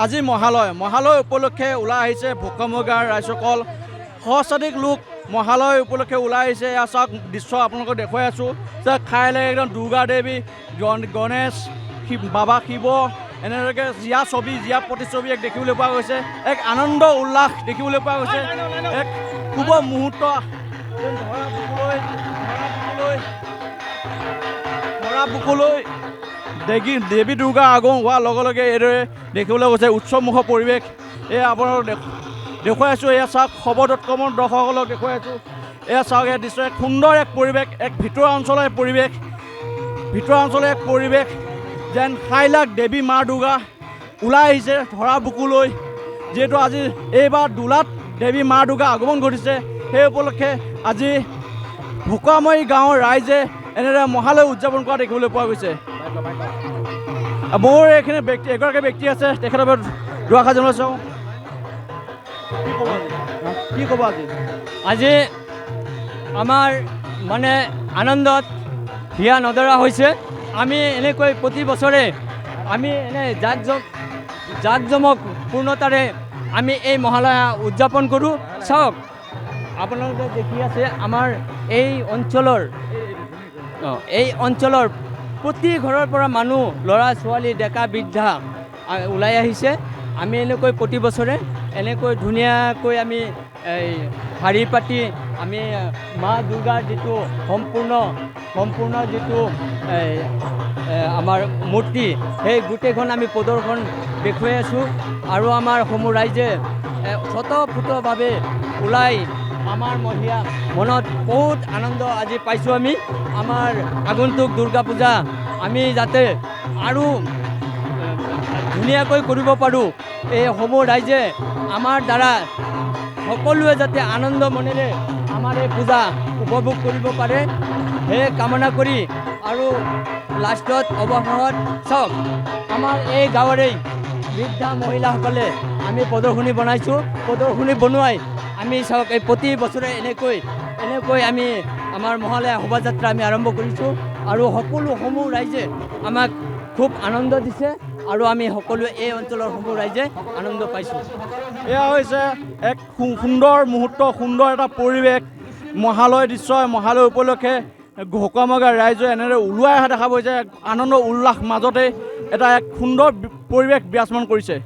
আজি মহালয় উপলক্ষে ওলাই আহিছে ভোকমৈ গাঁৱৰ ৰাইজসকল সহস্ৰাধিক লোক মহালয় উপলক্ষে ওলাই আহিছে। এয়া চাওক দৃশ্য আপোনালোকক দেখুৱাই আছোঁ যে খাইলে একদম দুৰ্গা দেৱী গণেশ বাবা শিৱ এনেদৰে জীয়া প্ৰতিচ্ছবি এক দেখিবলৈ পোৱা গৈছে। এক আনন্দ উল্লাস দেখিবলৈ পোৱা গৈছে। এক শুভ মুহূৰ্ত ধৰা বুকুলৈ দেৱী দুৰ্গা আগমন হোৱাৰ লগে লগে এইদৰে দেখিবলৈ গৈছে উৎসৱমুখৰ পৰিৱেশ। এয়া আপোনালোকক দেখুৱাই আছোঁ। এয়া চাওক খবৰ.com-ৰ দৰ্শকসকলক দেখুৱাই আছোঁ। এয়া চাওক এই দৃশ্য এক সুন্দৰ এক পৰিৱেশ, এক ভিতৰুৱা অঞ্চলৰ এক পৰিৱেশ যেন সাইলাখ দেৱী মা দুৰ্গা ওলাই আহিছে ধৰা বুকুলৈ। যিহেতু আজি এইবাৰ দোলাত দেৱী মা দুৰ্গা আগমন ঘটিছে, সেই উপলক্ষে আজি ভোকামৈ গাঁৱৰ ৰাইজে এনেদৰে মহালয় উদযাপন কৰা দেখিবলৈ পোৱা গৈছে। মোৰ এইখিনি এগৰাকী ব্যক্তি আছে, তেখেতৰ দুআষাৰ জনাইছোঁ। কি ক'ব আজি আমাৰ মানে আনন্দত হিয়া নধৰা হৈছে। আমি এনেকৈ প্ৰতি বছৰে আমি এনে জাকজমকপূৰ্ণতাৰে আমি এই মহালয়া উদযাপন কৰোঁ। চাওক আপোনালোকে দেখি আছে আমাৰ এই অঞ্চলৰ প্ৰতি ঘৰৰ পৰা মানুহ ল'ৰা ছোৱালী ডেকা বৃদ্ধা ওলাই আহিছে। আমি এনেকৈ প্ৰতি বছৰে এনেকৈ ধুনীয়াকৈ আমি এই শাৰী পাতি আমি মা দুৰ্গাৰ যিটো সম্পূৰ্ণ যিটো আমাৰ মূৰ্তি সেই গোটেইখন আমি প্ৰদৰ্শন দেখুৱাই আছোঁ। আৰু আমাৰ সমূহ ৰাইজে স্বতঃস্ফূৰ্তভাৱে ওলাই আমাৰ মনত বহুত আনন্দ আজি পাইছোঁ। আমি আমাৰ আগন্তুক দুৰ্গা পূজা আমি যাতে আৰু ধুনীয়াকৈ কৰিব পাৰোঁ, এই সমূহ ৰাইজে আমাৰ দ্বাৰা সকলোৱে যাতে আনন্দ মনেৰে আমাৰ এই পূজা উপভোগ কৰিব পাৰে সেই কামনা কৰি আৰু লাষ্টত অৱশেষত চাওক আমাৰ এই গাঁৱৰেই বৃদ্ধা মহিলাসকলে আমি প্ৰদৰ্শনী বনাইছোঁ। প্ৰদৰ্শনী বনোৱাই আমি চাওক এই প্ৰতি বছৰে এনেকৈ আমি আমাৰ মহালয়া শোভাযাত্ৰা আমি আৰম্ভ কৰিছোঁ আৰু সমূহ ৰাইজে আমাক খুব আনন্দ দিছে আৰু আমি সকলোৱে এই অঞ্চলৰ সমূহ ৰাইজে আনন্দ পাইছোঁ। এয়া হৈছে এক সুন্দৰ মুহূৰ্ত, সুন্দৰ এটা পৰিৱেশ। মহালয় দৃশ্য মহালয় উপলক্ষে ভোকামৈ গাঁৱৰ ৰাইজে এনেদৰে ওলোৱাই অহা দেখা গৈছে। আনন্দ উল্লাস মাজতে এটা এক সুন্দৰ পৰিৱেশ বিৰাজমান কৰিছে।